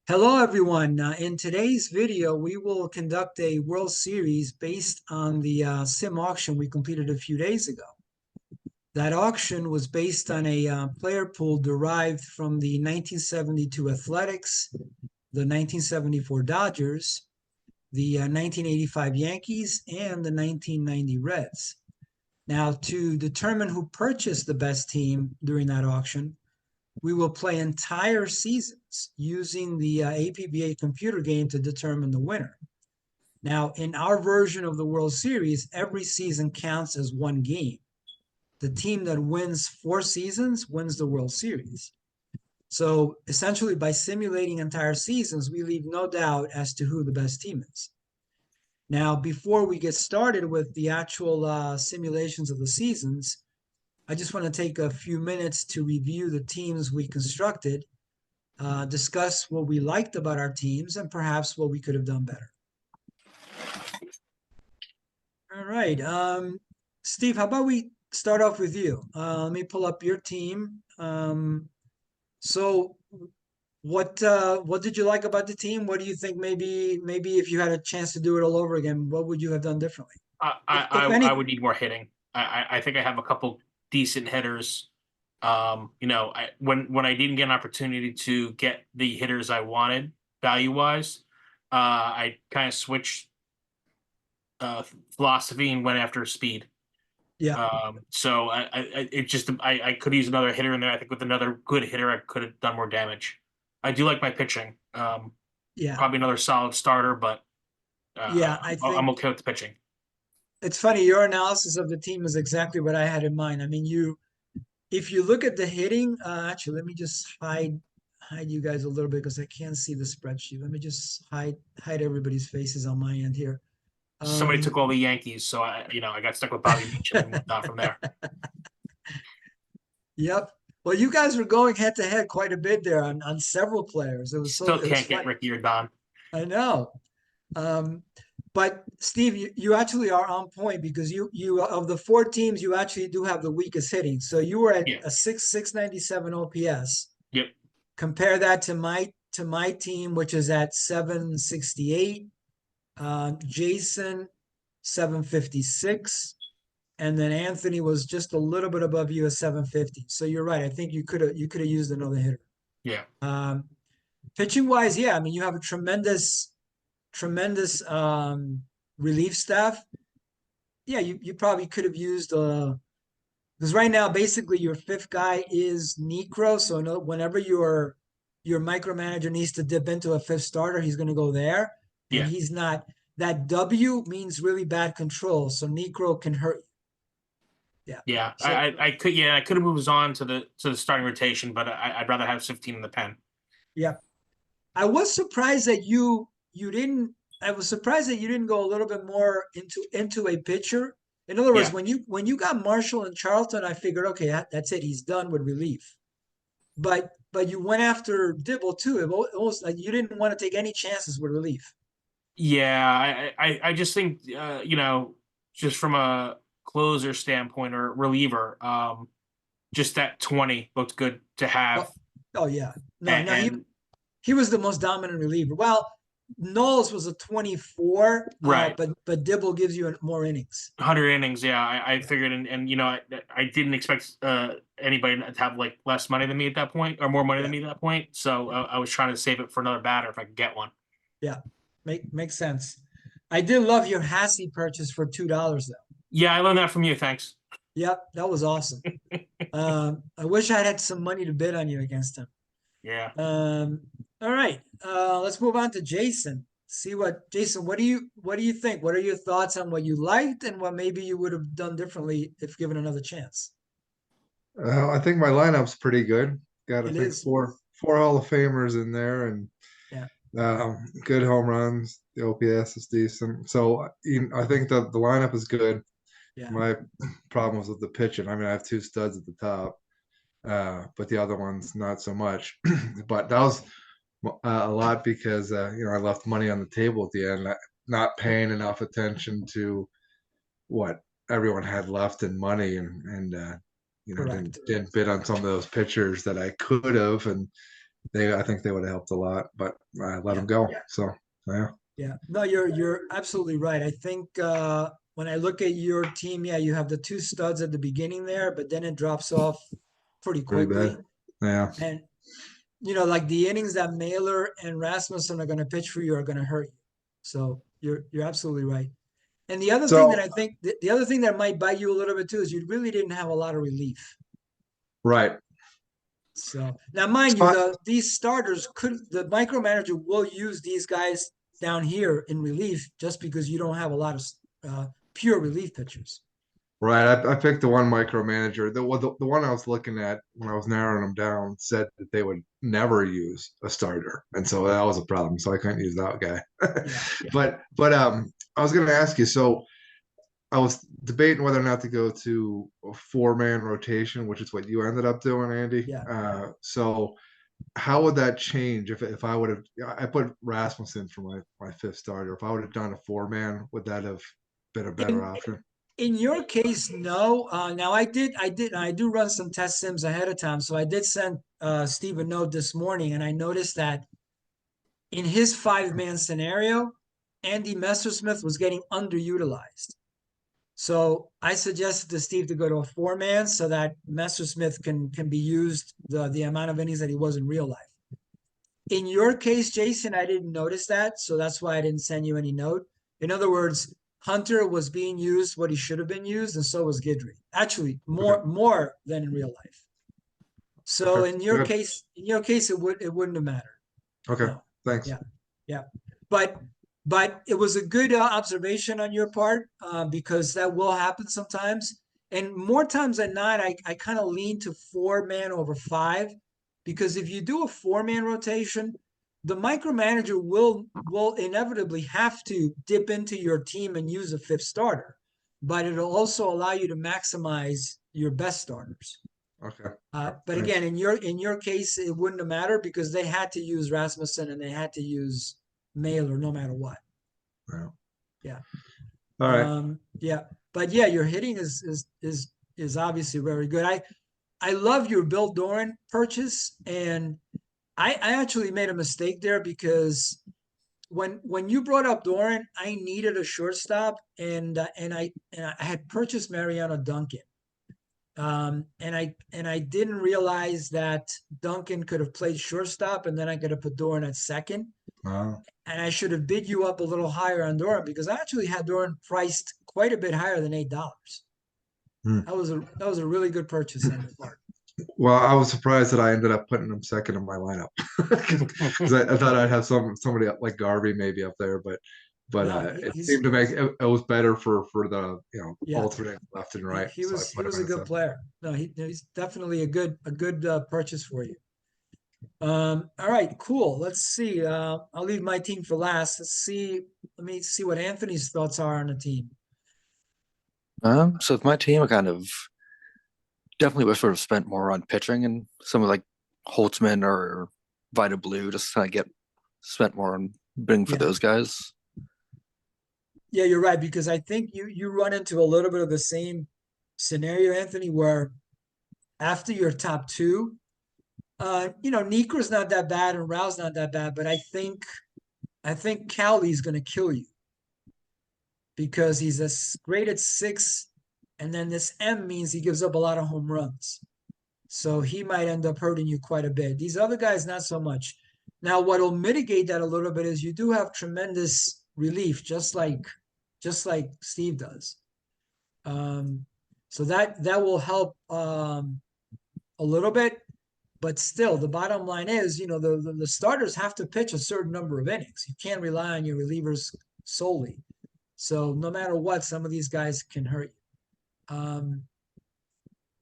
Hello, everyone. In today's video, we will conduct a World Series based on the sim auction we completed a few days ago. That auction was based on a player pool derived from the 1972 Athletics, the 1974 Dodgers, the 1985 Yankees, and the 1990 Reds. Now, to determine who purchased the best team during that auction, we will play entire seasons using the APBA computer game to determine the winner. Now, in our version of the World Series, every season counts as one game. The team that wins 4 seasons wins the World Series. So essentially, by simulating entire seasons, we leave no doubt as to who the best team is. Now, before we get started with the actual simulations of the seasons, I just want to take a few minutes to review the teams we constructed, discuss what we liked about our teams, and perhaps what we could have done better. All right. Steve, how about we start off with you? Let me pull up your team. So what did you like about the team? What do you think maybe if you had a chance to do it all over again, what would you have done differently? I If I any, would need more hitting. I think I have a couple decent hitters. When I didn't get an opportunity to get the hitters I wanted value wise, I kind of switched philosophy and went after speed. yeah, So I could use another hitter in there. I think with another good hitter, I could have done more damage. I do like my pitching. yeah, Probably another solid starter, but yeah. I I'm think okay with the pitching. it's funny. Your analysis of the team is exactly what I had in mind. I mean, if you look at the hitting, actually, let me just hide you guys a little bit because I can't see the spreadsheet. Let me just hide everybody's faces on my end here. Somebody Um, took all the Yankees, so I got stuck with Bobby Beecham and whatnot from there. yep. Well, you guys were going head to head quite a bit there on several players. Still It was can't get fun. Ricky or Don. I know. Um, but Steve, you actually are on point because you of the 4 teams, you actually do have the weakest hitting. So you were at Yeah. a 697 OPS. Yep. Compare that to my team, which is at 768. Jason 756, and then Anthony was just a little bit above you at 750. So you're right. I think you could have used another hitter. Yeah. Um, Pitching wise, yeah, I mean you have a tremendous relief staff. Yeah, you probably could have used because right now basically your fifth guy is Necro. So no, whenever your micromanager needs to dip into a fifth starter, he's going to go there, and Yeah. he's not. That W means really bad control, so Necro can hurt you. Yeah. Yeah. So I could have moved on to the starting rotation, but I'd rather have 15 in the pen. yeah, I was surprised that you didn't. I was surprised that you didn't go a little bit more into a pitcher. In other words, Yeah. when you got Marshall and Charlton, I figured, okay, that's it. He's done with relief. But you went after Dibble too. It was like you didn't want to take any chances with relief. Yeah. I just think just from a closer standpoint or reliever, just that 20 looked good to Oh, have. oh yeah, no, And, no, and he was the most dominant reliever. Well, Knowles was a 24, right. but Dibble gives you more innings. 100 innings, yeah. I Yeah, figured, and I didn't expect anybody to have like less money than me at that point, or more money than yeah, me at that point. So yeah, I was trying to save it for another batter if I could get one. yeah. Makes sense. I did love your Hassie purchase for $2 though. Yeah, I learned that from you. Thanks. Yep, that was awesome. I wish I had some money to bid on you against him. Yeah. Um, all right, let's move on to Jason. See what Jason. What do you think? What are your thoughts on what you liked and what maybe you would have done differently if given another chance? I think my lineup's pretty good. Got I It think is, four Hall of Famers in there, and yeah, good home runs. The OPS is decent, so I think that the lineup is good. yeah, My problem was with the pitching. I mean, I have two studs at the top, but the other ones not so much. But that was a lot because I left money on the table at the end, not paying enough attention to what everyone had left in money, and didn't correct. bid on some of those pitchers that I could have, and I think they would have helped a lot, but I let Yeah. them go. So yeah, Yeah. No, you're absolutely right. I think when I look at your team, yeah, you have the two studs at the beginning there, but then it drops off pretty pretty quickly. bad. Yeah. And like the innings that Mailer and Rasmussen are going to pitch for you are going to hurt you. So you're absolutely right. And the other thing that So I think the other thing that might bite you a little bit too is you really didn't have a lot of relief. right. So now, mind you, So these starters the micromanager will use these guys down here in relief just because you don't have a lot of pure relief pitchers. right. I picked the one micromanager. The one I was looking at when I was narrowing them down said that they would never use a starter, and so that was a problem. So I couldn't use that guy. Yeah. But I was going to ask you. So I was debating whether or not to go to a 4-man rotation, which is what you ended up doing, Andy. Yeah. So how would that change if I would have I put Rasmussen for my fifth starter? If I would have done a 4-man, would that have been a better option? In your case, no. Now I do run some test sims ahead of time, so I did send Steve a note this morning, and I noticed that in his 5-man scenario, Andy Messersmith was getting underutilized. So I suggested to Steve to go to a 4-man so that Messersmith can be used the amount of innings that he was in real life. In your case, Jason, I didn't notice that, so that's why I didn't send you any note. In other words, Hunter was being used what he should have been used, and so was Guidry. Actually, more than in real life. So Okay, in your good. case, it wouldn't have mattered. Okay, No. thanks. Yeah, yeah, but it was a good observation on your part because that will happen sometimes, and more times than not, I kind of lean to 4-man over 5 because if you do a 4-man rotation, the micromanager will inevitably have to dip into your team and use a 5th starter, but it'll also allow you to maximize your best starters. Okay. But again, in your case, it wouldn't have mattered because they had to use Rasmussen and they had to use Mailer no matter what. Yeah. Yeah. All right. Yeah. But yeah, your hitting is obviously very good. I love your Bill Doran purchase, and I actually made a mistake there because when you brought up Doran, I needed a shortstop, and I had purchased Mariano Duncan. And I didn't realize that Duncan could have played shortstop, and then I could have put Doran at second. Wow. And I should have bid you up a little higher on Doran because I actually had Doran priced quite a bit higher than $8. Hmm. That was a really good purchase on your part. Well, I was surprised that I ended up putting him second in my lineup because I thought I'd have somebody like Garvey maybe up there, but No, it he's seemed to make it was better for the yeah. alternate left and right. He So I was put him a in good second. player. No, he's definitely a good purchase for you. All right, cool. Let's see. I'll leave my team for last. Let me see what Anthony's thoughts are on the team. So with my team, I kind of definitely was sort of spent more on pitching and some of like Holtzman or Vita Blue, just kind of get spent more on bidding for Yeah. those guys. Yeah, you're right, because I think you run into a little bit of the same scenario, Anthony, where after your top two, Niekro's not that bad and Rao's not that bad, but I think Cowley's gonna kill you because he's a great at 6, and then this M means he gives up a lot of home runs. So he might end up hurting you quite a bit. These other guys, not so much. Now, what'll mitigate that a little bit is you do have tremendous relief, just like Steve does. So that will help a little bit, but still, the bottom line is, the starters have to pitch a certain number of innings. You can't rely on your relievers solely. So no matter what, some of these guys can hurt you.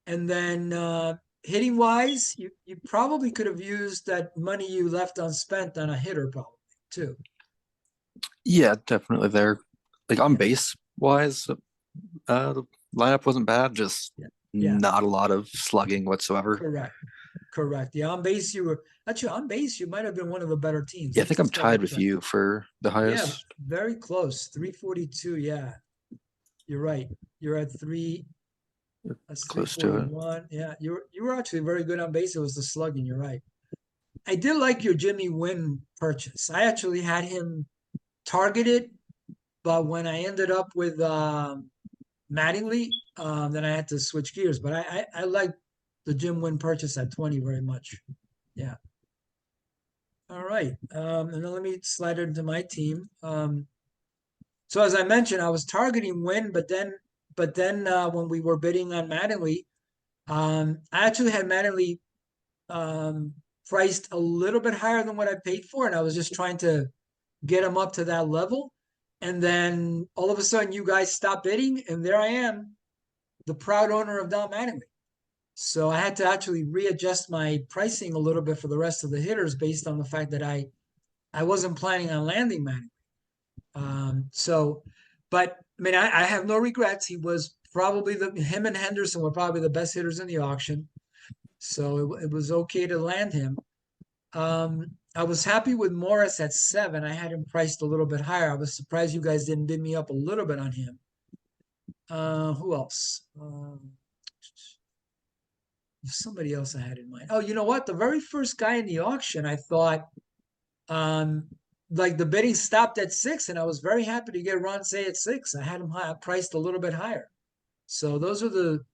And then hitting wise, you probably could have used that money you left unspent on a hitter, probably too. Yeah, definitely there. Like on Yeah. base wise, the lineup wasn't bad, just Yeah. not a lot of slugging whatsoever. Correct. Yeah, on base you might have been one of the better teams. Yeah, I think I'm Let's double tied with check. you for the Yeah, highest. very close. 342. Yeah, you're right. You're at three. That's Close to it. 341. Yeah, you were actually very good on base. It was the slugging. You're right. I did like your Jimmy Wynn purchase. I actually had him targeted, but when I ended up with Mattingly, then I had to switch gears. But I like the Jim Wynn purchase at 20 very much. Yeah. All right. And then let me slide it into my team. So as I mentioned, I was targeting Wynn, but then when we were bidding on Mattingly, I actually had Mattingly priced a little bit higher than what I paid for, and I was just trying to get him up to that level. And then all of a sudden, you guys stopped bidding, and there I am, the proud owner of Don Mattingly. So I had to actually readjust my pricing a little bit for the rest of the hitters based on the fact that I wasn't planning on landing Mattingly. But I mean, I have no regrets. He was probably him and Henderson were probably the best hitters in the auction. So it was okay to land him. I was happy with Morris at 7. I had him priced a little bit higher. I was surprised you guys didn't bid me up a little bit on him. Who else? Somebody else I had in mind. Oh, you know what? The very first guy in the auction, I thought, like the bidding stopped at 6, and I was very happy to get Ron Say at 6. I had him priced a little bit higher. So those are the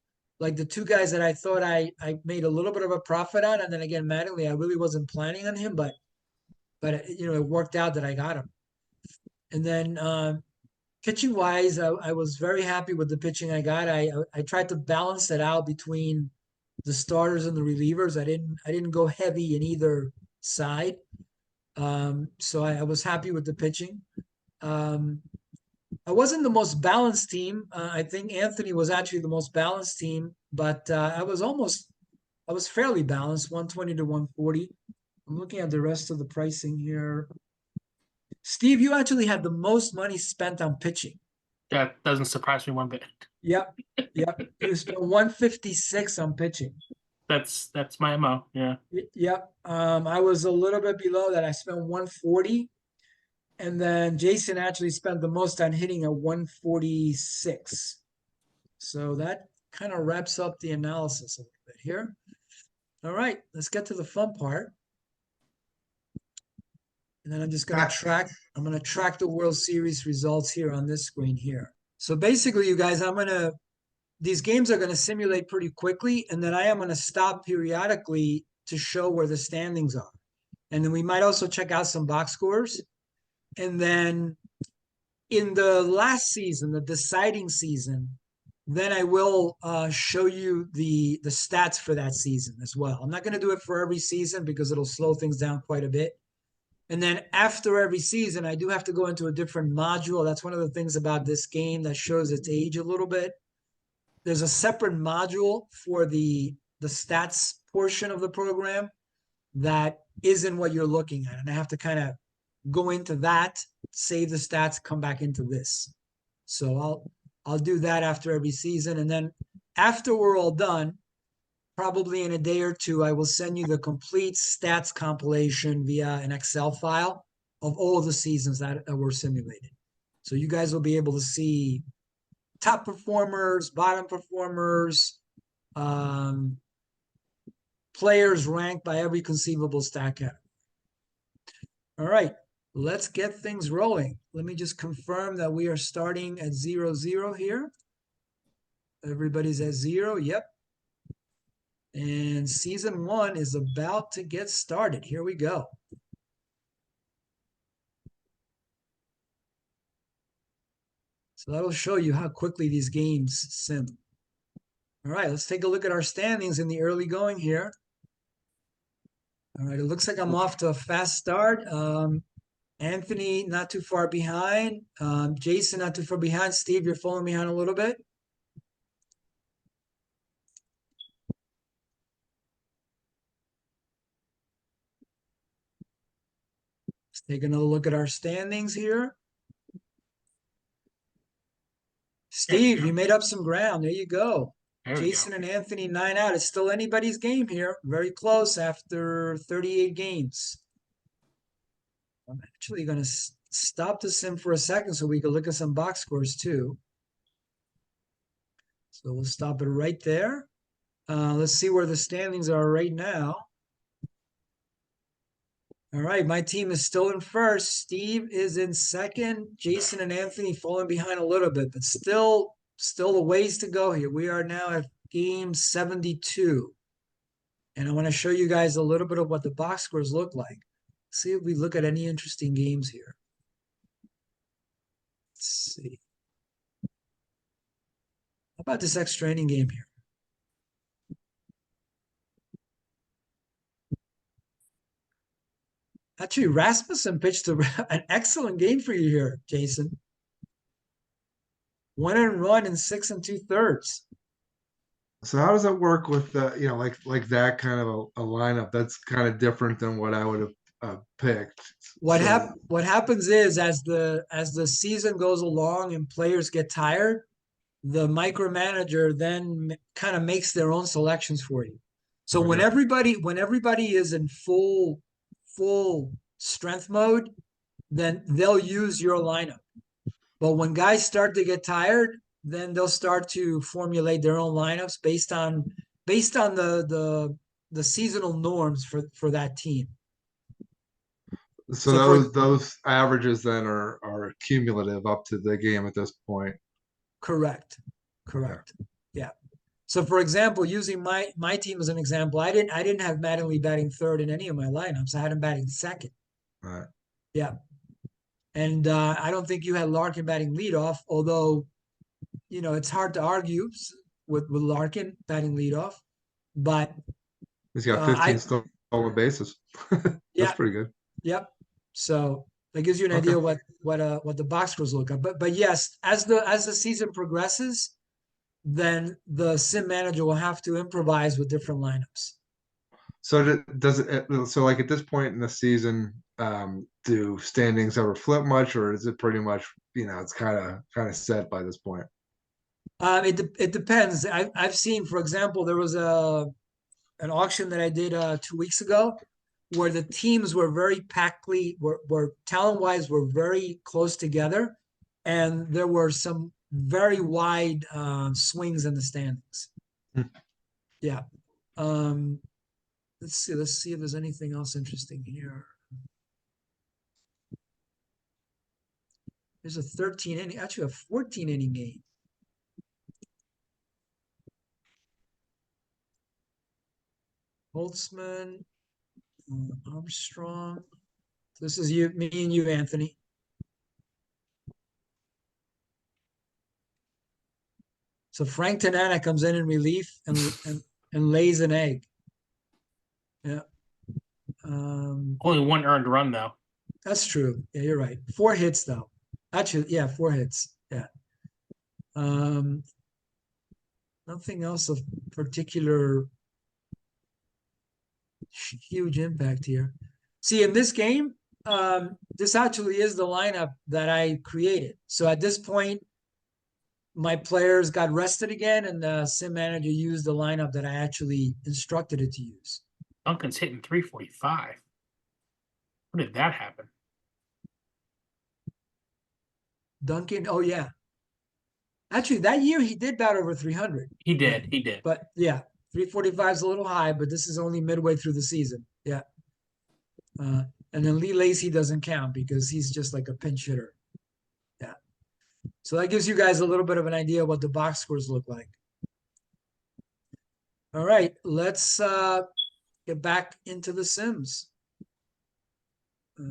two guys that I thought I made a little bit of a profit on. And then again, Mattingly, I really wasn't planning on him, but it worked out that I got him. And then pitching wise, I was very happy with the pitching I got. I tried to balance it out between the starters and the relievers. I didn't go heavy in either side. So I was happy with the pitching. I wasn't the most balanced team. I think Anthony was actually the most balanced team, but I was fairly balanced, 120 to 140. I'm looking at the rest of the pricing here. Steve, you actually had the most money spent on pitching. That doesn't surprise me one bit. Yep. You spent 156 on pitching. That's my MO. Yeah. Yep. I was a little bit below that. I spent 140. And then Jason actually spent the most on hitting at 146. So that kind of wraps up the analysis a little bit here. All right, let's get to the fun part. And then I'm just going to track the World Series results here on this screen here. So basically, you guys, these games are going to simulate pretty quickly, and then I am going to stop periodically to show where the standings are. And then we might also check out some box scores. And then in the last season, the deciding season, then I will show you the stats for that season as well. I'm not going to do it for every season because it'll slow things down quite a bit. And then after every season, I do have to go into a different module. That's one of the things about this game that shows its age a little bit. There's a separate module for the stats portion of the program that isn't what you're looking at. And I have to kind of go into that, save the stats, come back into this. So I'll do that after every season. And then after we're all done, probably in a day or two, I will send you the complete stats compilation via an Excel file of all of the seasons that were simulated. So you guys will be able to see top performers, bottom performers, players ranked by every conceivable stat category. All right, let's get things rolling. Let me just confirm that we are starting at 0-0 here. Everybody's at 0, yep. And season 1 is about to get started. Here we go. So that'll show you how quickly these games sim. All right, let's take a look at our standings in the early going here. All right, it looks like I'm off to a fast start. Anthony, not too far behind. Jason, not too far behind. Steve, you're falling behind a little bit. Let's take another look at our standings here. Steve, you made up some ground. There you go. Jason and Anthony 9 out. It's still anybody's game here. Very close after 38 games. I'm actually going to stop the sim for a second so we can look at some box scores too. So we'll stop it right there. Let's see where the standings are right now. All right, my team is still in first. Steve is in second. Jason and Anthony falling behind a little bit, but still a ways to go here. We are now at game 72. And I want to show you guys a little bit of what the box scores look like. See if we look at any interesting games here. Let's see. How about this extra inning game here? Actually, Rasmussen pitched an excellent game for you here, Jason. 1 earned run in 6 2/3. So how does that work with like that kind of a lineup? That's kind of different than what I would have picked. What So- happens is as the season goes along and players get tired, the micromanager then kind of makes their own selections for you. So when everybody is in full strength mode, then they'll use your lineup. But when guys start to get tired, then they'll start to formulate their own lineups based on the seasonal norms for that team. So those averages then are cumulative up to the game at this point. Correct. Yeah. So for example, using my team as an example, I didn't have Mattingly batting third in any of my lineups. I had him batting second. Right. Yeah. And I don't think you had Larkin batting leadoff, although, it's hard to argue with Larkin batting leadoff. But He's got 15 stolen bases. That's pretty good. Yep. So that gives you an idea what the box scores look like. But yes, as the season progresses, then the sim manager will have to improvise with different lineups. So so like at this point in the season, do standings ever flip much, or is it pretty much it's kind of set by this point? It depends. I've seen, for example, there was an auction that I did 2 weeks ago, where the teams were very were talent-wise were very close together, and there were some very wide swings in the standings. Yeah. Let's see if there's anything else interesting here. There's a 13 inning, actually a 14 inning game. Holtzman, Armstrong. This is me and you, Anthony. So Frank Tanana comes in relief and lays an egg. Yeah. Only 1 earned run though. That's true. Yeah, you're right. 4 hits though. Actually, yeah, 4 hits. Yeah. Nothing else of particular huge impact here. See, in this game, this actually is the lineup that I created. So at this point, my players got rested again, and the sim manager used the lineup that I actually instructed it to use. Duncan's hitting 345. When did that happen? Duncan, oh yeah. Actually, that year he did bat over 300. He did. But yeah, 345 is a little high, but this is only midway through the season. Yeah. And then Lee Lacy doesn't count because he's just like a pinch hitter. Yeah. So that gives you guys a little bit of an idea of what the box scores look like. All right, let's get back into the Sims. I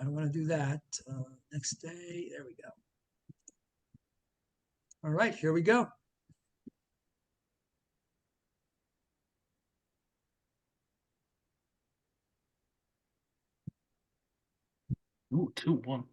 don't want to do that. Next day, there we go. All right, here we go. Ooh, 2-1.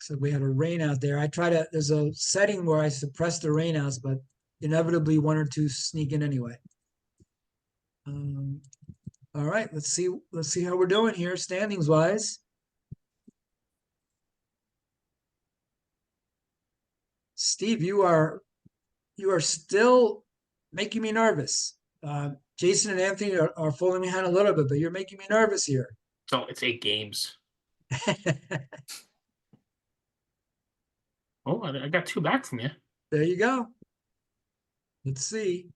So we had a rain out there. There's a setting where I suppress the rainouts, but inevitably 1 or 2 sneak in anyway. All right, let's see how we're doing here standings wise. Steve, you are still making me nervous. Jason and Anthony are falling behind a little bit, but you're making me nervous here. So it's 8 games. Oh, I got 2 back from you. There you go. Let's see.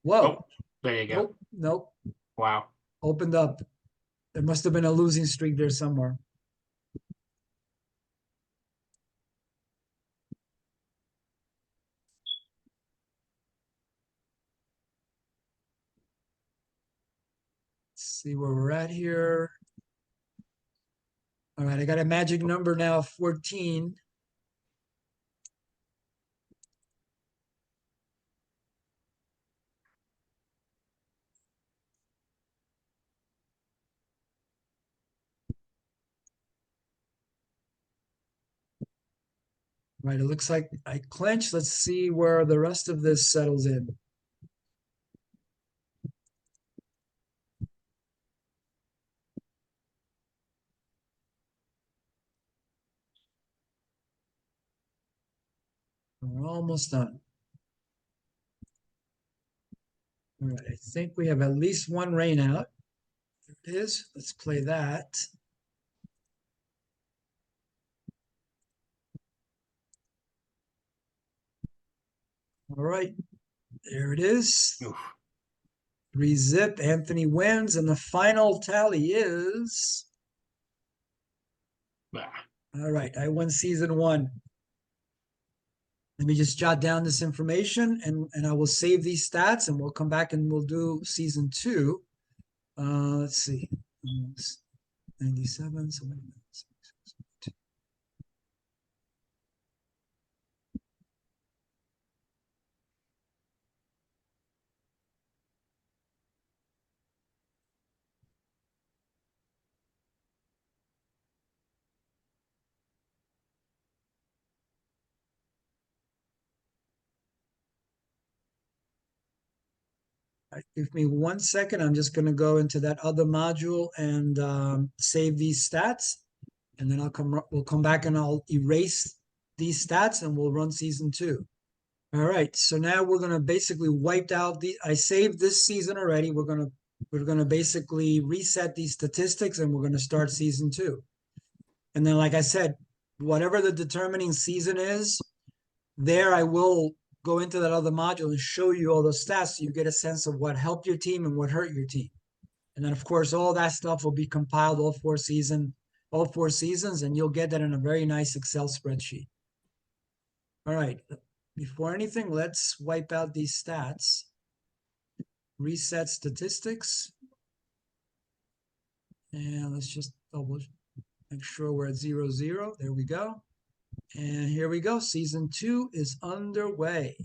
Whoa. Oh, there you go. Nope. Nope. Wow. Opened up. There must have been a losing streak there somewhere. Let's see where we're at here. All right, I got a magic number now, 14. Right, it looks like I clinched. Let's see where the rest of this settles in. We're almost done. All right, I think we have at least one rain out. There it is. Let's play that. All right, there it is. Oof. 3-zip. Anthony wins, and the final tally is. Ah. All right, I won season 1. Let me just jot down this information, and I will save these stats, and we'll come back and we'll do season 2. Let's see. 97. So give me 1 second. I'm just going to go into that other module and save these stats, and then we'll come back and I'll erase these stats and we'll run season 2. All right. So now we're going to basically wipe out I saved this season already. We're going to basically reset these statistics and we're going to start season 2. And then, like I said, whatever the determining season is, there I will go into that other module and show you all those stats so you get a sense of what helped your team and what hurt your team. And then, of course, all that stuff will be compiled all 4 seasons, and you'll get that in a very nice Excel spreadsheet. All right. Before anything, let's wipe out these stats. Reset statistics. And let's just make sure we're at 0, 0. There we go. And here we go. Season 2 is underway.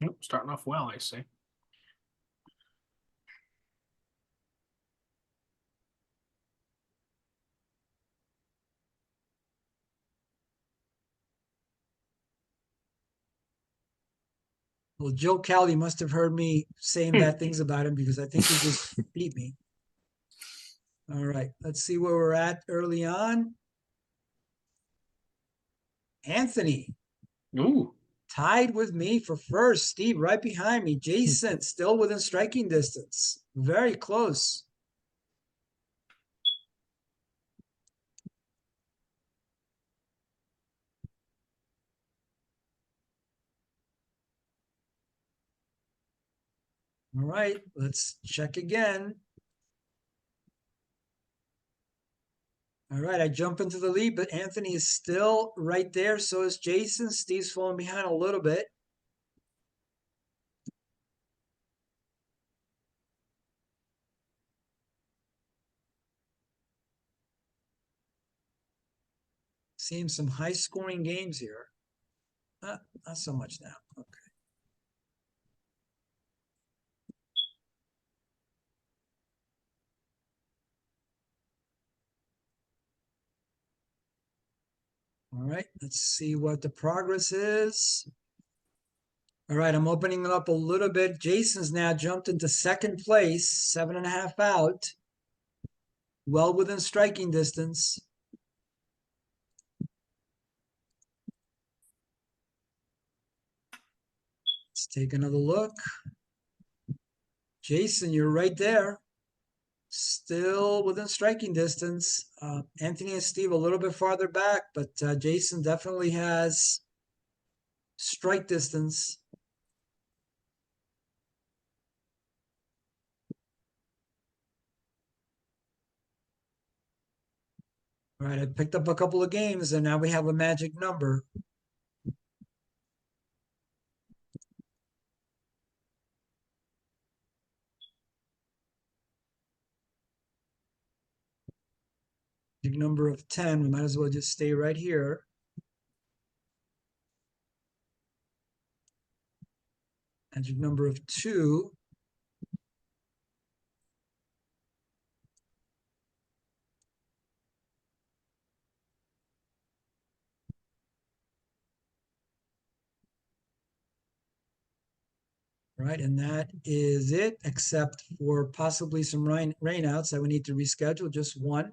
Nope, starting off well, I see. Well, Joe Cowley must have heard me saying bad things about him because I think he just beat me. All right, let's see where we're at early on. Anthony Ooh. tied with me for first. Steve right behind me. Jason still within striking distance. Very close. All right, let's check again. All right, I jump into the lead, but Anthony is still right there. So is Jason. Steve's falling behind a little bit. Seeing some high-scoring games here. Not so much now. Okay. All right, let's see what the progress is. All right, I'm opening it up a little bit. Jason's now jumped into second place, 7.5 out. Well within striking distance. take another look. Jason, you're right there. Still within striking distance. Anthony and Steve a little bit farther back, but Jason definitely has strike distance. All right, I picked up a couple of games, and now we have a magic number. Magic number of 10. We might as well just stay right here. Magic number of 2. Right, and that is it, except for possibly some rainouts that we need to reschedule, just one.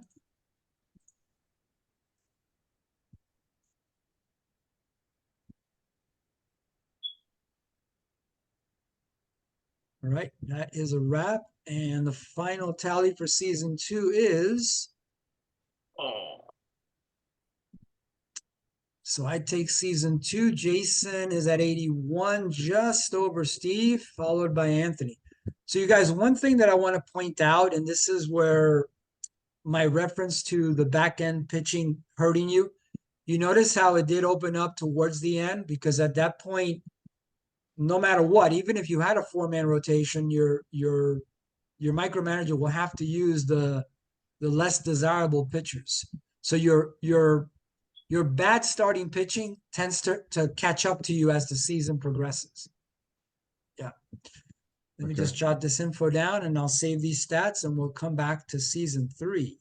All right, that is a wrap. And the final tally for season 2 is, Oh, so I take season 2. Jason is at 81, just over Steve, followed by Anthony. So you guys, one thing that I want to point out, and this is where my reference to the back end pitching hurting you, you notice how it did open up towards the end, because at that point, no matter what, even if you had a 4-man rotation, your micromanager will have to use the less desirable pitchers. So your bad starting pitching tends to catch up to you as the season progresses. Yeah. Let me just jot this info down, and I'll save these stats, and we'll come back to season 3.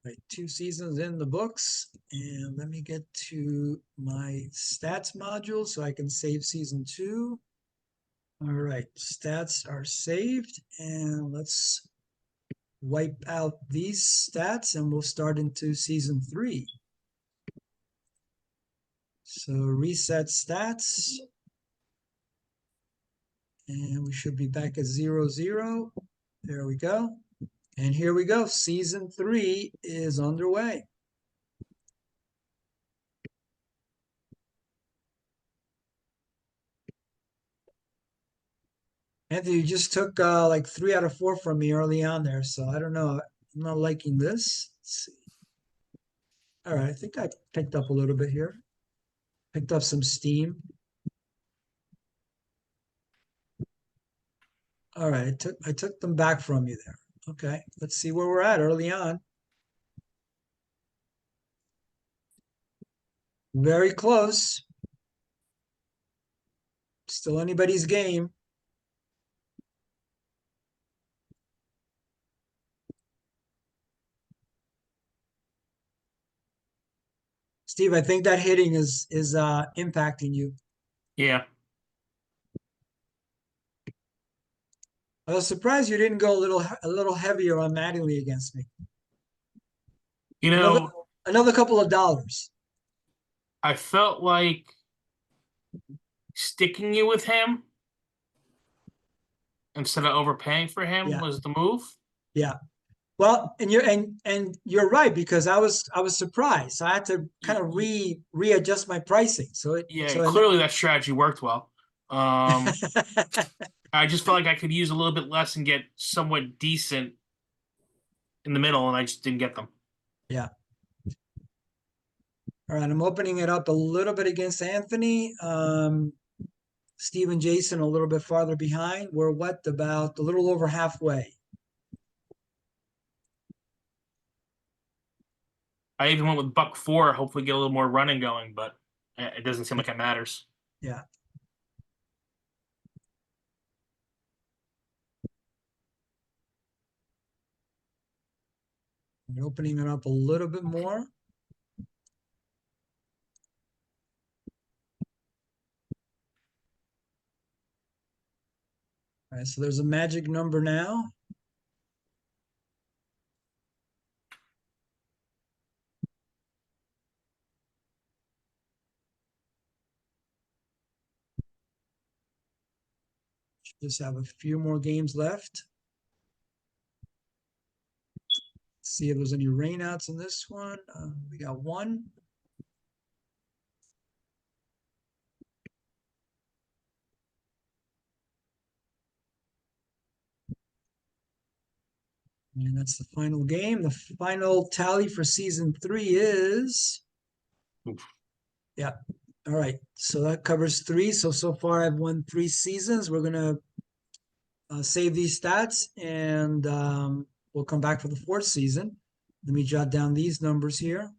Right, 2 seasons in the books, and let me get to my stats module so I can save season 2. All right, stats are saved, and let's wipe out these stats, and we'll start into season 3. So reset stats, and we should be back at 0, 0. There we go. And here we go. Season 3 is underway. Anthony, you just took like 3 out of 4 from me early on there, so I don't know. I'm not liking this. Let's see. All right, I think I picked up a little bit here. Picked up some steam. All right, I took them back from you there. Okay, let's see where we're at early on. Very close. Still anybody's game. Steve, I think that hitting is impacting you. yeah. I was surprised you didn't go a little heavier on Mattingly against me. You know, Another couple of dollars. I felt like sticking you with him instead of overpaying for him was the move. Yeah. Well, and you're right, because I was surprised. So I had to kind of readjust my pricing. So clearly that strategy worked well. I just felt like I could use a little bit less and get somewhat decent in the middle, and I just didn't get them. Yeah. All right, I'm opening it up a little bit against Anthony. Steve and Jason a little bit farther behind. We're about a little over halfway. I even went with buck 4, hopefully get a little more running going, but it doesn't seem like it matters. Yeah. And opening it up a little bit more. All right, so there's a magic number now. Just have a few more games left. See if there's any rainouts in this one. We got one. And that's the final game. The final tally for season 3 is. Oof. Yeah. All right. So that covers 3. So far I've won 3 seasons. We're going to save these stats and we'll come back for the 4th season. Let me jot down these numbers here.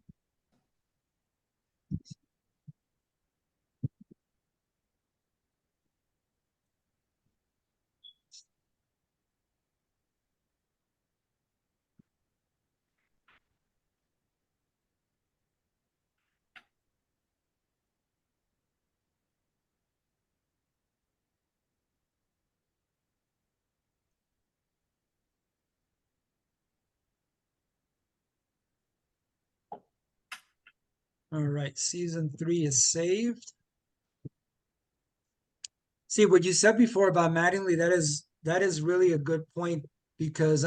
All right, season 3 is saved. See what you said before about Mattingly, that is really a good point because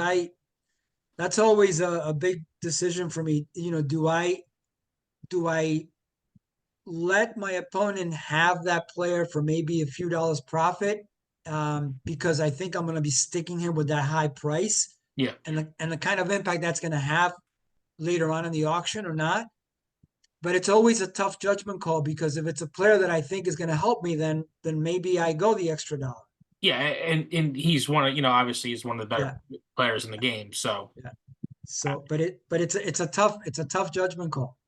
that's always a big decision for me. You know, do I let my opponent have that player for maybe a few dollars profit because I think I'm going to be sticking him with that high price Yeah. and the kind of impact that's going to have later on in the auction or not. But it's always a tough judgment call because if it's a player that I think is going to help me, then maybe I go the extra dollar. Yeah, and he's one of, obviously he's one of the better players in the game. So Yeah. So, but it's a tough judgment call.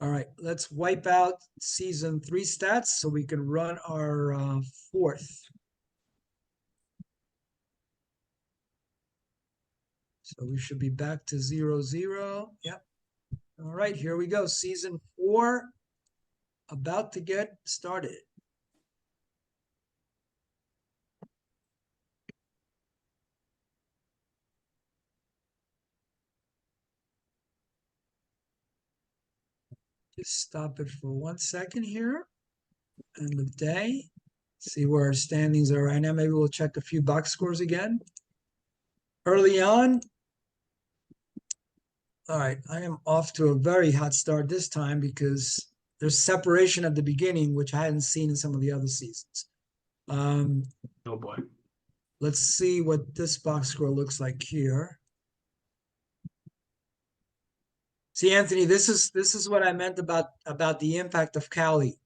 All right, let's wipe out season 3 stats so we can run our 4th. So we should be back to 0-0. Yep. All right, here we go. Season 4 about to get started. Just stop it for 1 second here. End of day. See where our standings are right now. Maybe we'll check a few box scores again. Early on. All right, I am off to a very hot start this time because there's separation at the beginning, which I hadn't seen in some of the other seasons. oh boy. Let's see what this box score looks like here. See, Anthony, this is what I meant about the impact of Cali.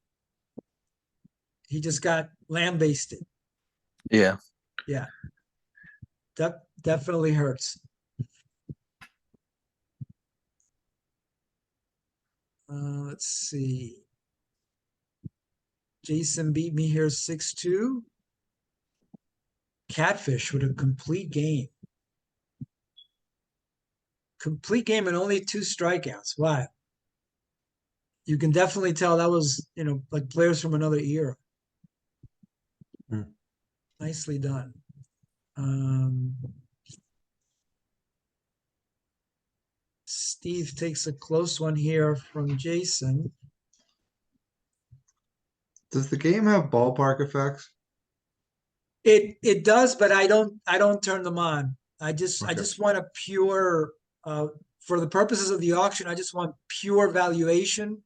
He just got lambasted. Yeah. Yeah. That definitely hurts. Let's see. Jason beat me here 6-2. Catfish with a complete game. Complete game and only 2 strikeouts. Wow. You can definitely tell that was, like players from another era. Nicely done. Steve takes a close one here from Jason. Does the game have ballpark effects? It does, but I don't turn them on. I just Okay. want a pure for the purposes of the auction, I just want pure valuation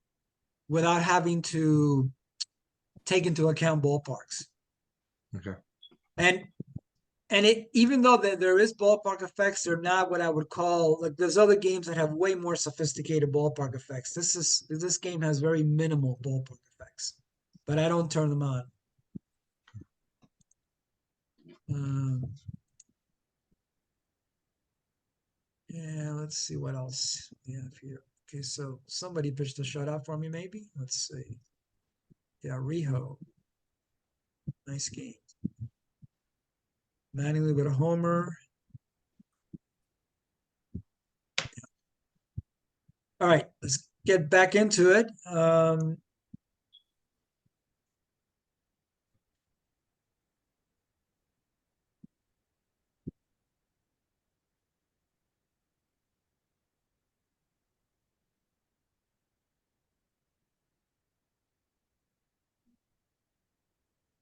without having to take into account ballparks. Okay. And it, even though there is ballpark effects, they're not what I would call, like there's other games that have way more sophisticated ballpark effects. This game has very minimal ballpark effects, but I don't turn them on. Yeah, let's see what else we have here. Okay, so somebody pitched a shutout for me, maybe. Let's see. Yeah, Riho. Nice game. Mattingly with a homer. All right, let's get back into it.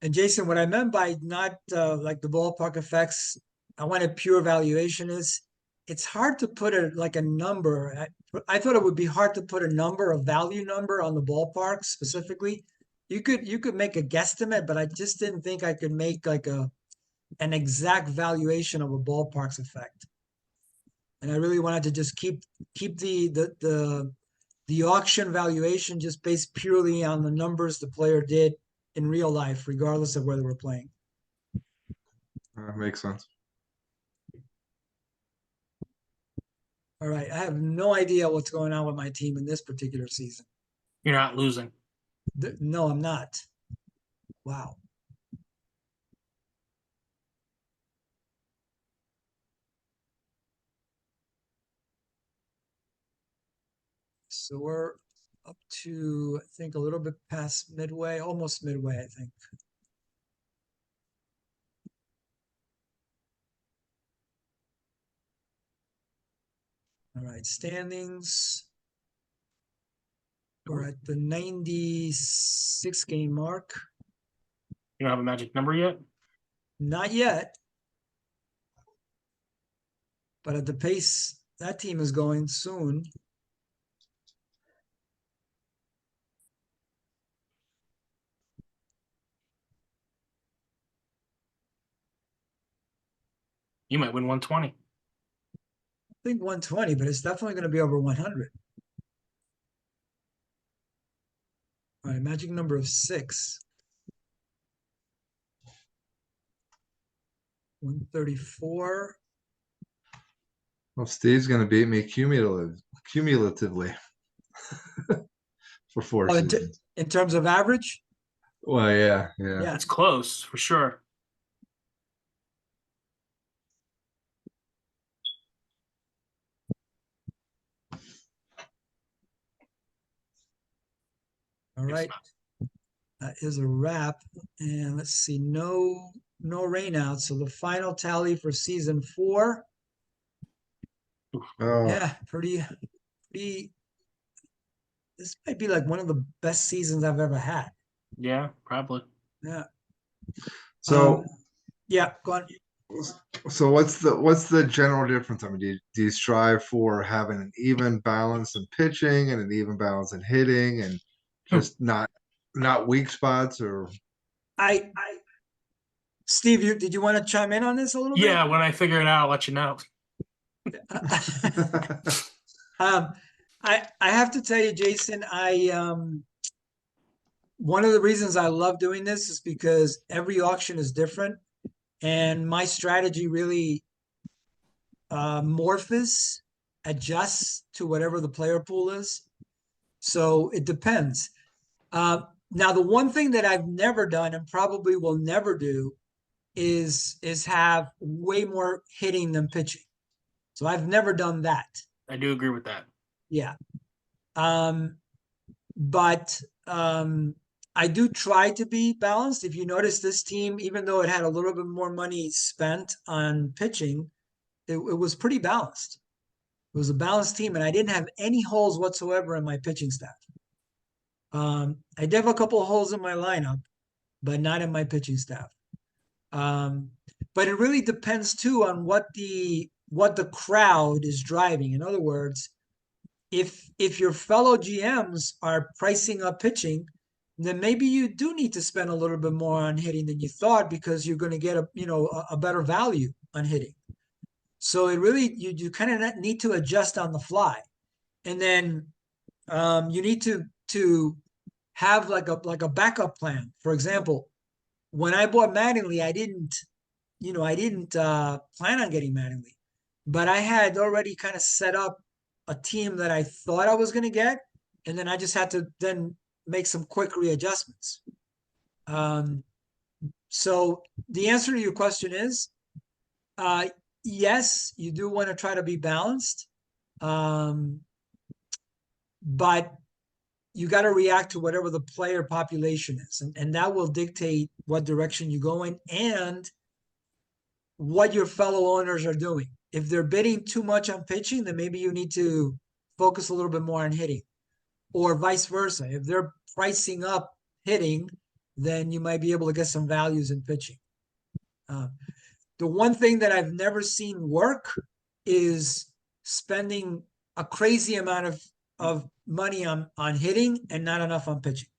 And Jason, what I meant by not like the ballpark effects, I wanted pure valuation is it's hard to put a number. I thought it would be hard to put a number, a value number on the ballpark specifically. You could make a guesstimate, but I just didn't think I could make like an exact valuation of a ballpark's effect. And I really wanted to just keep the auction valuation just based purely on the numbers the player did in real life, regardless of whether we're playing. That makes sense. All right, I have no idea what's going on with my team in this particular season. You're not losing. No, I'm not. Wow. So we're up to, I think, a little bit past midway, almost midway, I think. All right, standings. We're at the 96 game mark. You don't have a magic number yet? Not yet. But at the pace that team is going soon. You might win 120. I think 120, but it's definitely going to be over 100. All right, magic number of 6. 134. Well, Steve's going to beat me cumulatively for 4 Oh, seasons. in terms of average? Well, yeah. Yeah. It's close for sure. All right. That is a wrap. And let's see, no rainouts. So the final tally for season 4. Oh, Yeah, pretty. This might be like one of the best seasons I've ever had. Yeah, probably. Yeah. so Yeah, go on. so what's the general difference? I mean, do you strive for having an even balance in pitching and an even balance in hitting, and just not weak spots? Or Steve, did you want to chime in on this a little bit? Yeah, when I figure it out, I'll let you know. I have to tell you, Jason, one of the reasons I love doing this is because every auction is different, and my strategy really morphs, adjusts to whatever the player pool is. So it depends. Now, the one thing that I've never done and probably will never do is have way more hitting than pitching. So I've never done that. I do agree with that. Yeah. But I do try to be balanced. If you notice, this team, even though it had a little bit more money spent on pitching, it was pretty balanced. It was a balanced team, and I didn't have any holes whatsoever in my pitching staff. I did have a couple of holes in my lineup, but not in my pitching staff. But it really depends too on what the crowd is driving. In other words, if your fellow GMs are pricing up pitching, then maybe you do need to spend a little bit more on hitting than you thought, because you're going to get a better value on hitting. So it really, you kind of need to adjust on the fly, and then you need to have like a backup plan. For example, when I bought Mattingly, I didn't plan on getting Mattingly, but I had already kind of set up a team that I thought I was going to get, and then I just had to then make some quick readjustments. So the answer to your question is, yes, you do want to try to be balanced. but you got to react to whatever the player population is, and that will dictate what direction you go in and what your fellow owners are doing. If they're bidding too much on pitching, then maybe you need to focus a little bit more on hitting, or vice versa. If they're pricing up hitting, then you might be able to get some values in pitching. The one thing that I've never seen work is spending a crazy amount of money on hitting and not enough on pitching.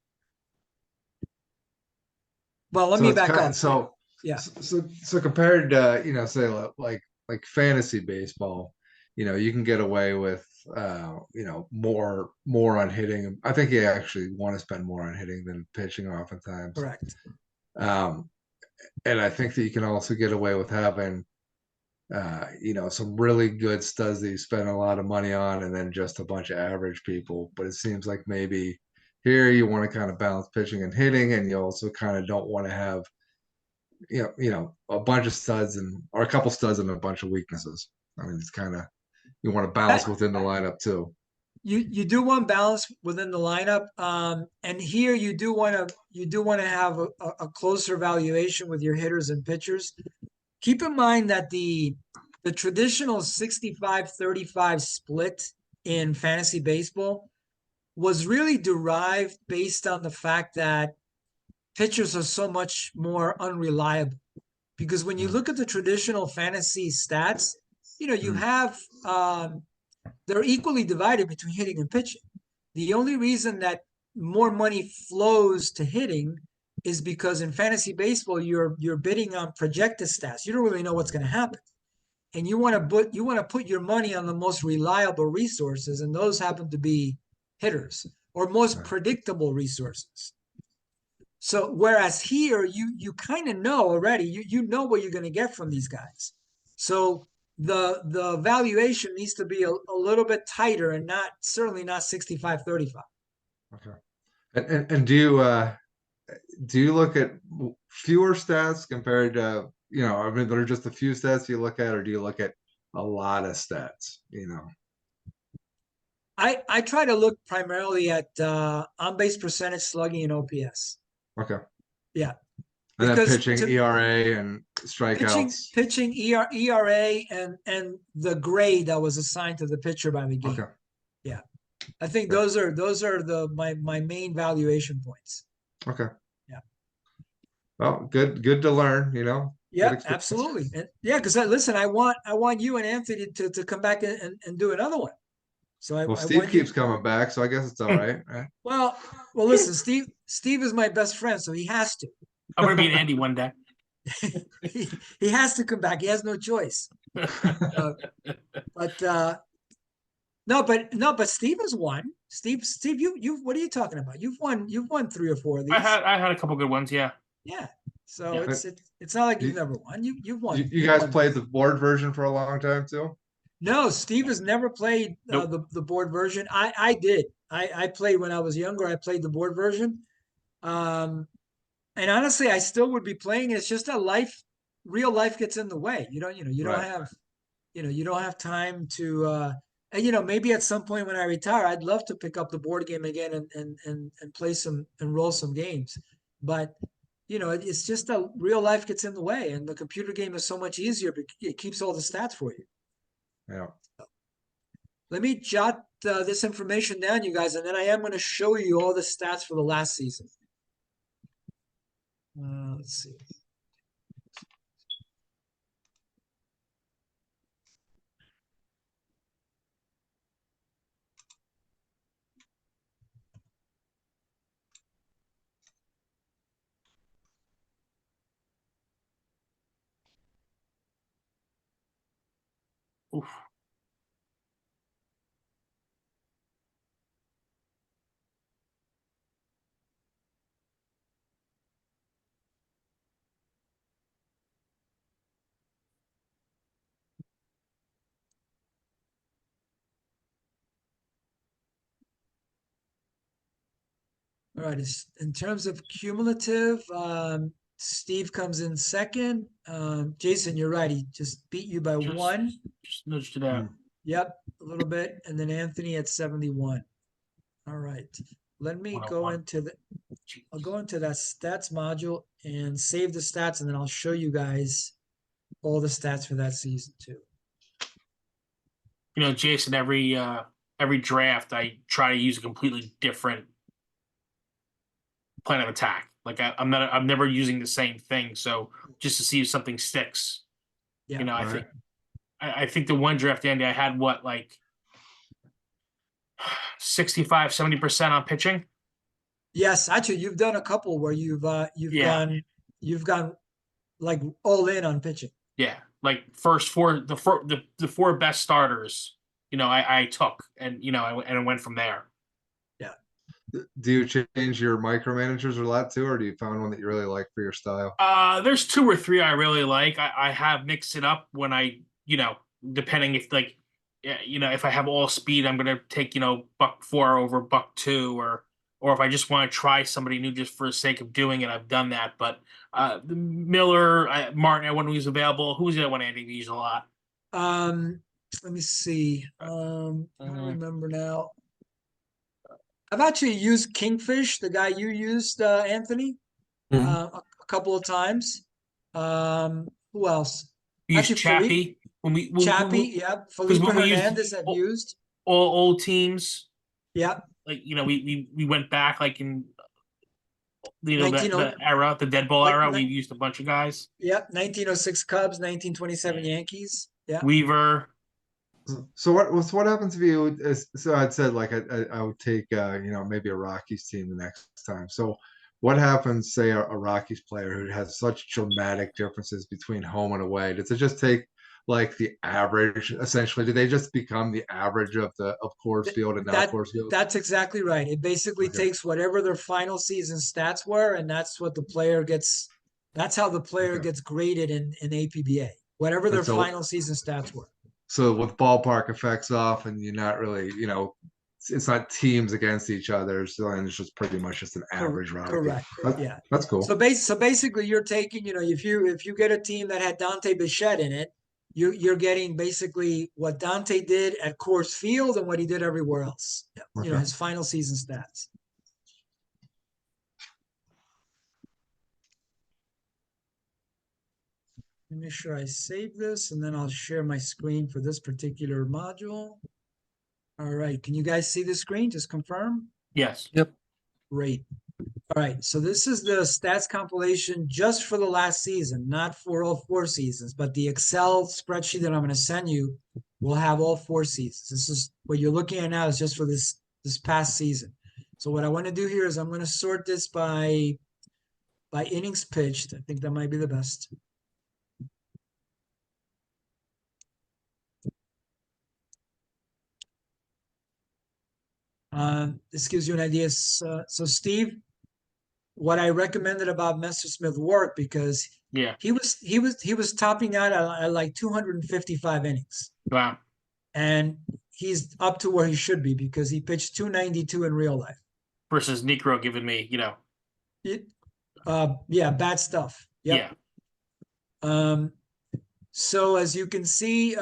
Well, let me it's back kind up. so Yeah. so compared to, you know, say like fantasy baseball, you know, you can get away with you know, more on hitting. I think you actually want to spend more on hitting than pitching oftentimes. Correct. And I think that you can also get away with having you know, some really good studs that you spend a lot of money on, and then just a bunch of average people. But it seems like maybe here you want to kind of balance pitching and hitting, and you also kind of don't want to have, you know, a bunch of studs or a couple studs and a bunch of weaknesses. I mean, it's kind of, you want to balance within the lineup too. You do want balance within the lineup, and here you do want to have a closer valuation with your hitters and pitchers. Keep in mind that the traditional 65-35 split in fantasy baseball was really derived based on the fact that pitchers are so much more unreliable. Because when you look at the traditional fantasy stats, you know, you have they're equally divided between hitting and pitching. The only reason that more money flows to hitting is because in fantasy baseball you're bidding on projected stats. You don't really know what's going to happen, and you want to put your money on the most reliable resources, and those happen to be hitters, or most predictable resources. So whereas here you kind of know already, you know what you're going to get from these guys. So the valuation needs to be a little bit tighter, and certainly not 65-35. Okay. And do you look at fewer stats compared to, you know, I mean, there are just a few stats you look at, or do you look at a lot of stats, you know? I try to look primarily at on base percentage, slugging, and OPS. Okay. Yeah. And then Because pitching, ERA, and strikeouts. pitching ERA and the grade that was assigned to the pitcher by the game. Okay. Yeah. I think those are my main valuation points. Okay. Yeah. Well, good to learn, you know. Yeah, absolutely. And yeah, because listen, I want you and Anthony to come back and do another one. So Well, Steve keeps coming back, so I guess it's all right, right? Well, listen, Steve is my best friend, so he has to. I'm gonna be an Andy one day. he has to come back. He has no choice. But Steve has won. Steve, you what are you talking about? You've won 3 or 4 of these. I had a couple good ones, yeah. Yeah. So it's not like you've never won. You've won. You guys played the board version for a long time too? No, Steve has never played the board version. I did. I played when I was younger. I played the board version. And honestly, I still would be playing. It's just that real life gets in the way. You don't have time to, and maybe at some point when I retire, I'd love to pick up the board game again and play and roll some games. But, it's just that real life gets in the way, and the computer game is so much easier because it keeps all the stats for you. Yeah. Let me jot this information down, you guys, and then I am going to show you all the stats for the last season. Let's see. Oof. All right. In terms of cumulative, Steve comes in second. Jason, you're right. He just beat you by 1. Just nudged it out. Yep, a little bit. And then Anthony at 71. All right. Let me go 101. into I'll go into that stats module and save the stats, and then I'll show you guys all the stats for that season too. You know, Jason, every draft I try to use a completely different plan of attack. Like I'm never using the same thing. So just to see if something sticks. Yeah. You know, Right. I think the one draft, Andy, I had what, like 65, 70% on pitching. Yes, actually, you've done a couple where Yeah. you've gone like all in on pitching. Yeah. Like the four best starters, you know, I took, and you know, and it went from there. Do you change your micromanagers a lot too, or do you find one that you really like for your style? There's two or three I really like. I have mixed it up when you know, depending if like, yeah, you know, if I have all speed, I'm gonna take, you know, buck 4 over buck 2, or if I just want to try somebody new just for the sake of doing it, I've done that. But the Miller, Martin, when he was available, who's the other one Andy we use a lot? Let me see. I don't remember now. I've actually used Kingfish, the guy you used, Anthony, Mhm. a couple of times. Who else? We use Actually, Felipe Chappie Chappie, yeah. because Felipe when we used Hernandez I've used. all old teams, Yeah. like you know, we went back like in, you know, 19 the era, the dead ball like era. We've used a bunch of guys. yeah, 1906 Cubs, 1927 Yankees. Yeah. Weaver. So what happens if you so I'd said like I would take you know, maybe a Rockies team the next time. So what happens, say a Rockies player who has such dramatic differences between home and away? Does it just take like the average essentially? Do they just become the average of Coors Th- Field and now That Coors Field? that's exactly right. It basically Okay. takes whatever their final season stats were, and that's what the player gets. That's how the player Okay. gets graded in APBA. Whatever And their final season stats were. so with ballpark effects off, and you're not really, you know, it's not teams against each other. So then it's just pretty much just an average Rocky. Correct. Yeah. That's cool. So basically, you're taking, you know, if you get a team that had Dante Bichette in it, you're getting basically what Dante did at Coors Field and what he did everywhere else. You know, Okay. his final season stats. Let me make sure I save this, and then I'll share my screen for this particular module. All right. Can you guys see the screen? Just confirm. Yes. Yep. Great. All right. So this is the stats compilation just for the last season, not for all 4 seasons, but the Excel spreadsheet that I'm going to send you will have all 4 seasons. This is what you're looking at now is just for this past season. So what I want to do here is I'm going to sort this by innings pitched. I think that might be the best. This gives you an idea. So Steve, what I recommended about Messersmith worked because Yeah. he was topping out at like 255 innings, Wow. and he's up to where he should be because he pitched 292 in real life. Versus Necro giving me, you know. Yeah, bad stuff. Yep. Yeah. So as you can see, you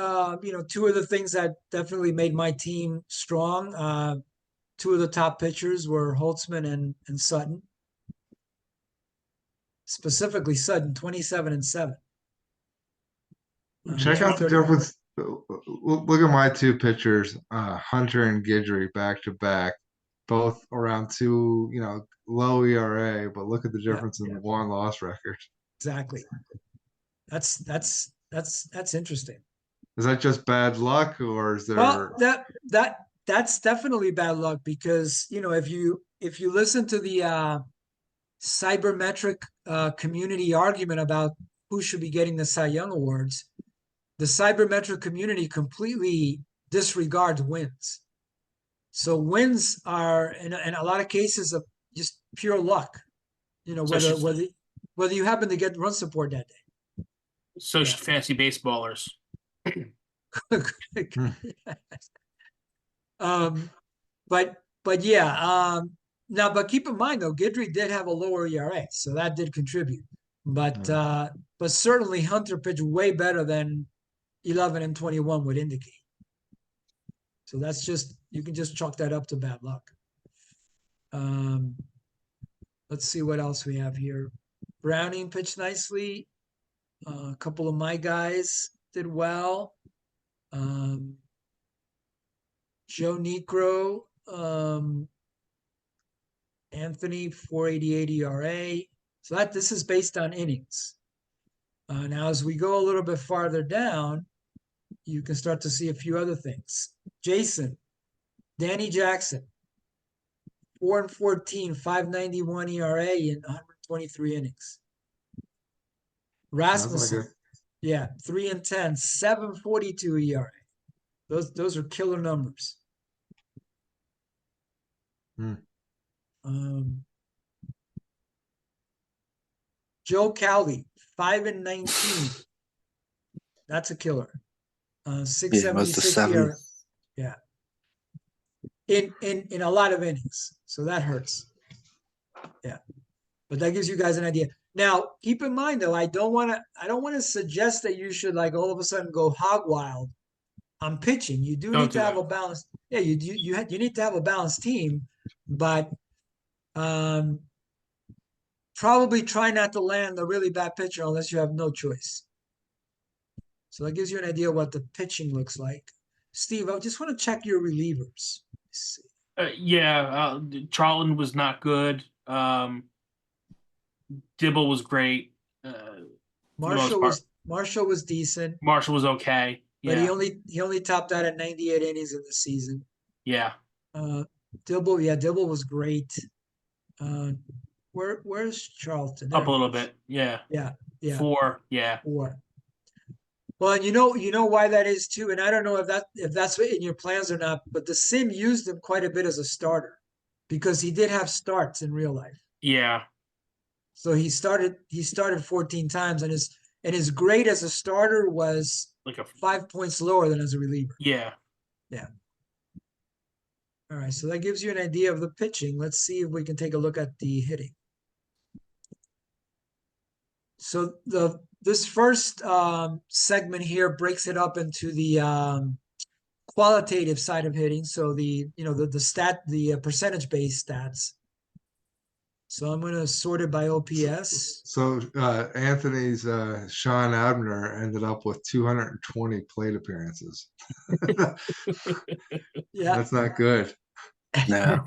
know, 2 of the things that definitely made my team strong. 2 of the top pitchers were Holtzman and Sutton. Specifically Sutton, 27 and 7. Check out the 230. difference. Look at my 2 pitchers, Hunter and Guidry, back to back, both around 2, you know, low ERA. But look at the difference in the won-loss record. Exactly. That's interesting. Is that just bad luck, or is there? Well, that's definitely bad luck because, you know, if you listen to the cybermetric community argument about who should be getting the Cy Young awards, the cybermetric community completely disregards wins. So wins are in a lot of cases of just pure luck. You know, whether you happen to get run support that day. So should fancy baseballers. But yeah. Now, but keep in mind though, Guidry did have a lower ERA, so that did contribute. But certainly Hunter pitched way better than 11 and 21 would indicate. So that's just, you can just chalk that up to bad luck. Um, let's see what else we have here. Browning pitched nicely. A couple of my guys did well. Joe Negro, Anthony, 488 ERA. So this is based on innings. Now, as we go a little bit farther down, you can start to see a few other things. Jason, Danny Jackson, 4-14, 591 ERA in 123 innings. Sounds like Rasmussen, it. yeah, 3-10, 742 ERA. Those are killer numbers. Hmm. Joe Cowley, 5-19. That's a killer. Yeah, most of 676 7. ERA. Yeah. In a lot of innings. So that hurts. Yeah. But that gives you guys an idea. Now, keep in mind though, I don't want to suggest that you should like all of a sudden go hog wild on pitching. You do Don't need do to have that. a balanced. Yeah, you need to have a balanced team, but probably try not to land a really bad pitcher unless you have no choice. So that gives you an idea what the pitching looks like. Steve, I just want to check your relievers. Let's see. Yeah, Charlton was not good. Dibble was great. For the most part. Marshall was decent, Marshall was okay. but Yeah, he only topped out at 98 innings in the season. yeah. Dibble was great. Where's Charlton? There Up a he little is. bit. Yeah. Yeah, yeah. 4. Yeah. 4. Well, and you know why that is too, and I don't know if that's in your plans or not, but the sim used him quite a bit as a starter because he did have starts in real life. Yeah. So he started 14 times, and his grade as a starter was Like a 5 points lower than as a reliever. yeah. Yeah. All right, so that gives you an idea of the pitching. Let's see if we can take a look at the hitting. So this first segment here breaks it up into the qualitative side of hitting. So the percentage based stats. So I'm going to sort it by OPS. So Anthony's Sean Abner ended up with 220 plate appearances. Yeah. That's not good. No.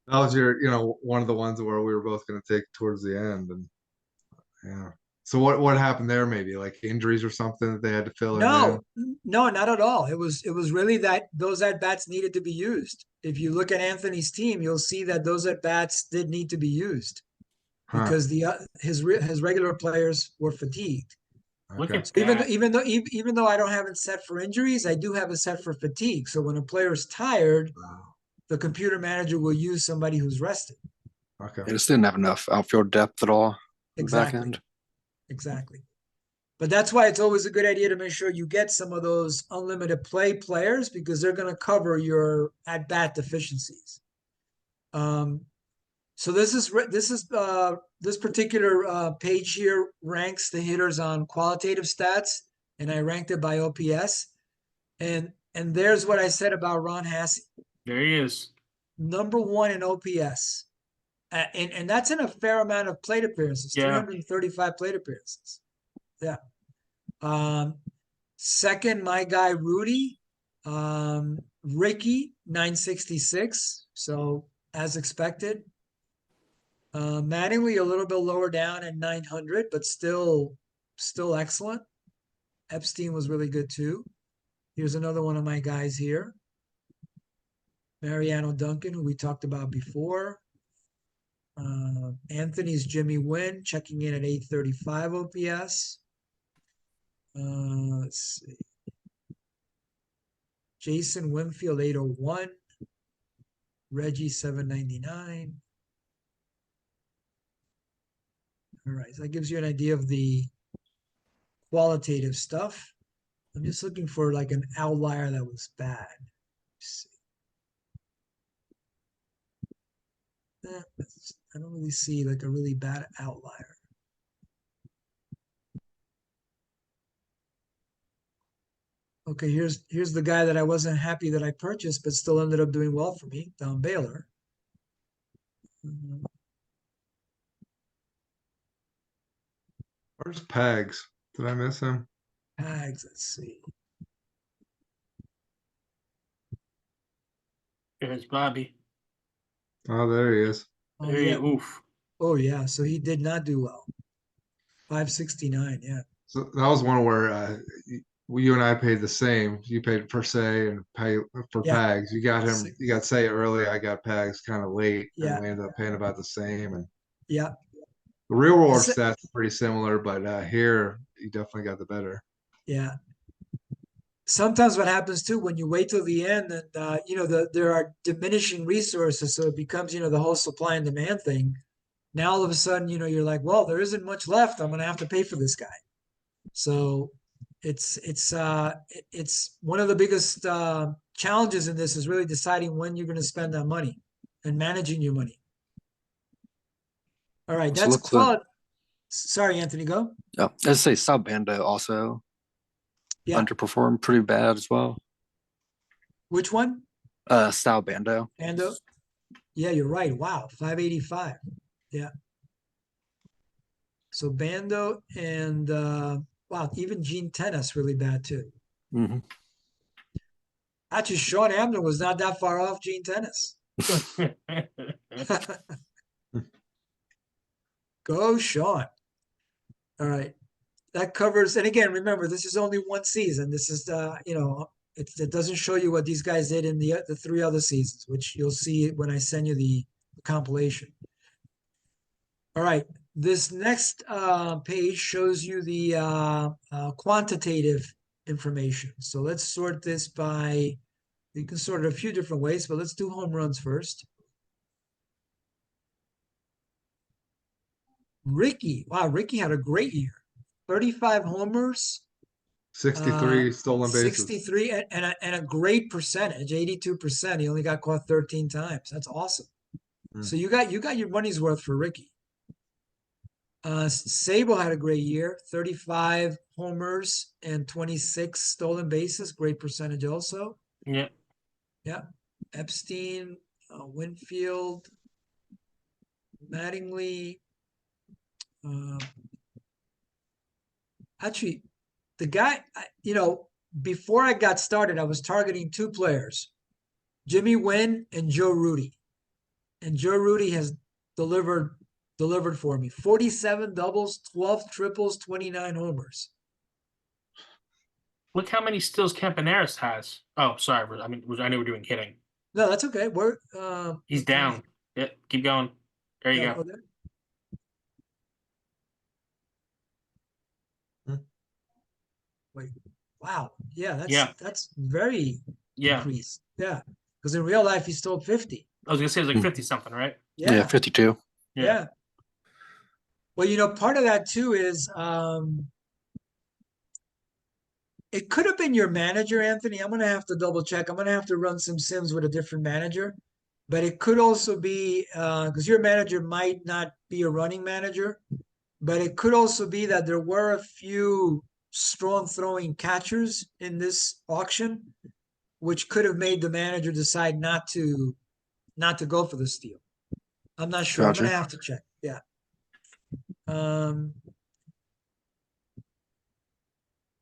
That was one of the ones where we were both going to take towards the end, and yeah. So what happened there? Maybe like injuries or something that they had to fill it No, in. no, not at all. It was really that those at bats needed to be used. If you look at Anthony's team, you'll see that those at bats did need to be used Huh. because his regular players were fatigued. Look Okay. at Even that. even though I don't have it set for injuries, I do have it set for fatigue. So when a player is tired, the computer manager will use somebody who's rested. Okay. They just didn't have enough outfield depth at all. Exactly. Back end. Exactly. But that's why it's always a good idea to make sure you get some of those unlimited play players because they're going to cover your at bat deficiencies. So this particular page here ranks the hitters on qualitative stats, and I ranked it by OPS. And there's what I said about Ron Hassey. There he is. #1 in OPS. And that's in a fair amount of plate appearances, Yeah. 335 plate appearances. Yeah. Second, my guy Rudy. Ricky, 966. So as expected. Mattingly a little bit lower down at 900, but still excellent. Epstein was really good too. Here's another one of my guys here. Mariano Duncan, who we talked about before. Anthony's Jimmy Wynn checking in at 835 OPS. Let's see. Jason Winfield, 801. Reggie, 799. All right, so that gives you an idea of the qualitative stuff. I'm just looking for like an outlier that was bad. Let's see. I don't really see like a really bad outlier. Okay, here's the guy that I wasn't happy that I purchased, but still ended up doing well for me, Don Baylor. Where's Pags? Did I miss him? Tags, let's see. There's Bobby. Oh, there he is. Oh There yeah. you, oof. Oh yeah. So he did not do well. 569. Yeah. So that was one where you and I paid the same. You paid per se and pay for Yeah. Pags. You got him. Six- You got say early. I got Pags kind of late, and Yeah. we ended up paying about the same. And Yeah. the real world Is it- stats are pretty similar, but here you definitely got the better. Yeah. Sometimes what happens too when you wait till the end, and there are diminishing resources, so it becomes the whole supply and demand thing. Now all of a sudden, you're like, well, there isn't much left. I'm going to have to pay for this guy. So it's one of the biggest challenges in this is really deciding when you're going to spend that money and managing your money. All right, So that's looks like- quality. Sorry, Anthony, go. Yeah, I'd say Sal Bando also Yeah. underperformed pretty bad as well. Which one? Sal Bando. Ando. Yeah, you're right. Wow, 585. Yeah. So Bando and wow, even Gene Tennis really bad too. Mm-hmm. Actually, Sean Abner was not that far off Gene Tennis. Go, Sean. All right. That covers, and again, remember, this is only one season. This is, it doesn't show you what these guys did in the 3 other seasons, which you'll see when I send you the compilation. All right. This next page shows you the quantitative information. So let's sort this by, you can sort it a few different ways, but let's do home runs first. Ricky, wow, Ricky had a great year. 35 homers, 63 stolen bases. 63 and a great percentage, 82%. He only got caught 13 times. That's awesome. So you got your money's worth for Ricky. Sable had a great year, 35 homers and 26 stolen bases, great percentage also. Yeah. Yeah. Epstein, Winfield, Mattingly. Actually, the guy, before I got started, I was targeting 2 players, Jimmy Wynn and Joe Rudy. And Joe Rudy has delivered for me. 47 doubles, 12 triples, 29 homers. Look how many steals Campaneris has. Oh, sorry. I mean, I knew we were doing hitting. No, that's okay. We're He's down. Yeah, keep going. There you yeah, go. Wait, wow. Yeah, Yeah. that's very Yeah. increased. Yeah. Because in real life, he stole 50. I was gonna say it was like 50 something, right? Yeah, 52. Yeah. Well, part of that too is it could have been your manager, Anthony. I'm gonna have to double check. I'm gonna have to run some sims with a different manager. But it could also be because your manager might not be a running manager, but it could also be that there were a few strong throwing catchers in this auction, which could have made the manager decide not to go for the steal. I'm not sure. Gotcha. I'm gonna have to check. Yeah.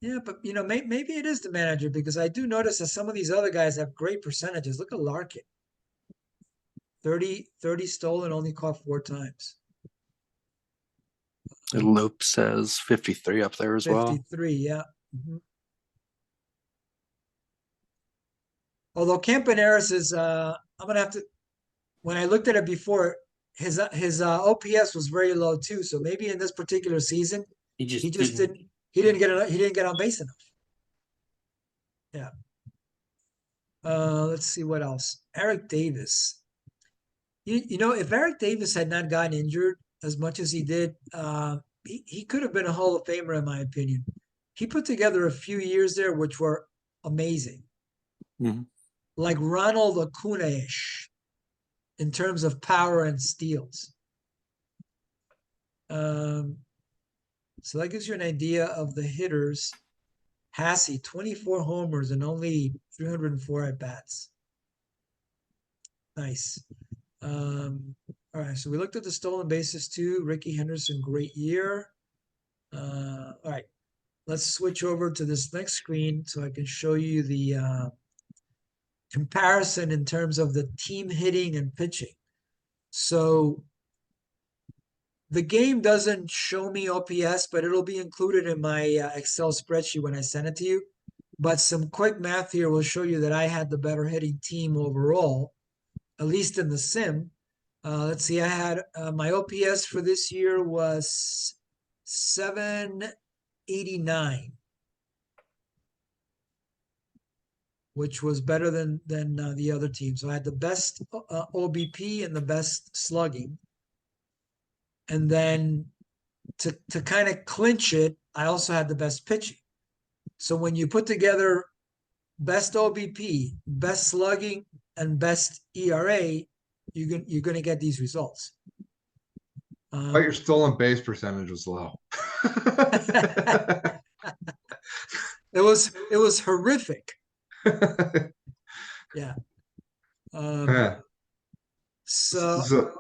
Yeah, but maybe it is the manager because I do notice that some of these other guys have great percentages. Look at Larkin. 30 stolen, only caught 4 times. Lope says 53 up there as well. 53, yeah. Mhm. Although Campaneris is, I'm gonna have to. When I looked at it before, his OPS was very low too. So maybe in this particular season, He just didn't get on base enough. Yeah. Let's see what else. Eric Davis. If Eric Davis had not gotten injured as much as he did, he could have been a Hall of Famer in my opinion. He put together a few years there which were amazing. Mm-hmm. Like Ronald Acuna-ish in terms of power and steals. So that gives you an idea of the hitters. Hassey, 24 homers and only 304 at bats. Nice. All right, so we looked at the stolen bases too. Ricky Henderson, great year. All right, let's switch over to this next screen so I can show you the comparison in terms of the team hitting and pitching. So the game doesn't show me OPS, but it'll be included in my Excel spreadsheet when I send it to you. But some quick math here will show you that I had the better hitting team overall, at least in the sim. Let's see, I had my OPS for this year was 789, which was better than the other team. So I had the best OBP and the best slugging. And then to kind of clinch it, I also had the best pitching. So when you put together best OBP, best slugging, and best ERA, you're going to get these results. But your stolen base percentage was low. It was horrific. Yeah. So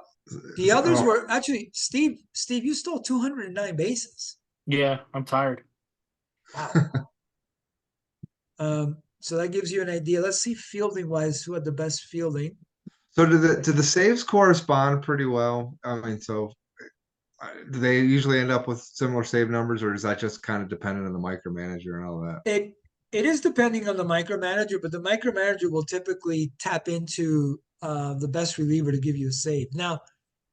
the others were actually Steve, you stole 209 bases. Yeah, I'm tired. Wow. So that gives you an idea. Let's see fielding wise who had the best fielding. So do the saves correspond pretty well? I mean, so do they usually end up with similar save numbers, or is that just kind of dependent on the micromanager and all that? It is depending on the micromanager, but the micromanager will typically tap into the best reliever to give you a save. Now,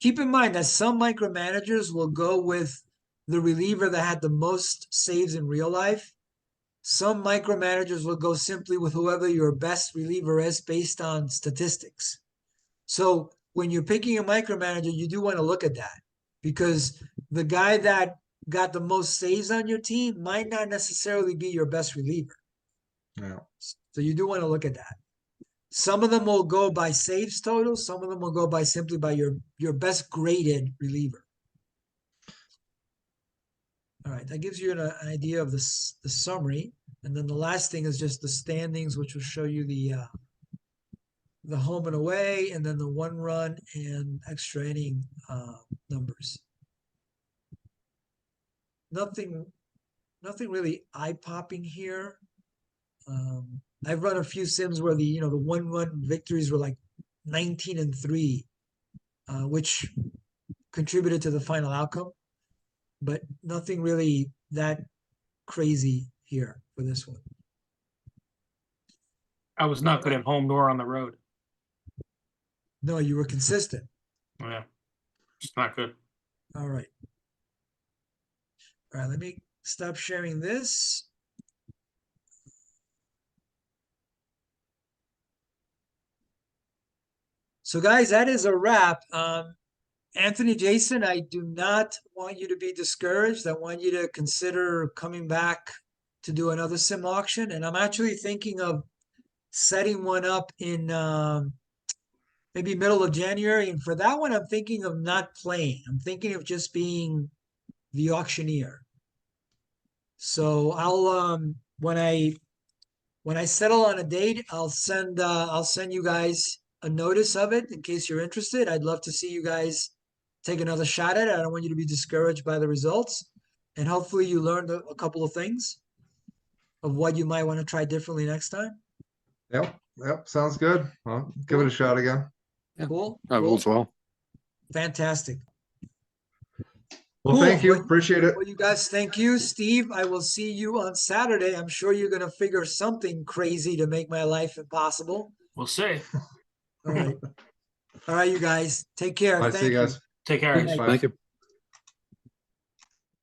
keep in mind that some micromanagers will go with the reliever that had the most saves in real life. Some micromanagers will go simply with whoever your best reliever is based on statistics. So when you're picking a micromanager, you do want to look at that, because the guy that got the most saves on your team might not necessarily be your best reliever. Yeah. So you do want to look at that. Some of them will go by saves total. Some of them will go by simply by your best graded reliever. All right, that gives you an idea of the summary. And then the last thing is just the standings, which will show you the home and away, and then the 1 run and extra inning numbers. Nothing really eye-popping here. I've run a few sims where the 1 run victories were like 19-3, which contributed to the final outcome, but nothing really that crazy here for this one. I was not good at home nor on the road. No, you were consistent. Yeah, it's not good. All right. All right, let me stop sharing this. So guys, that is a wrap. Anthony, Jason, I do not want you to be discouraged. I want you to consider coming back to do another sim auction. And I'm actually thinking of setting one up in maybe middle of January. And for that one, I'm thinking of not playing. I'm thinking of just being the auctioneer. So I'll when I settle on a date, I'll send you guys a notice of it in case you're interested. I'd love to see you guys take another shot at it. I don't want you to be discouraged by the results. And hopefully you learned a couple of things of what you might want to try differently next time. Yep. Sounds good. Well, give it a shot again. Yeah. Cool. I will as well. Fantastic. Well, Cool. thank you. Well, Appreciate it. Well, you guys, thank you. Steve, I will see you on Saturday. I'm sure you're going to figure something crazy to make my life impossible. We'll see. All right. All right, you guys. Take care. Bye. Thank See you you. guys. Take care. Good night. Bye. Thank you.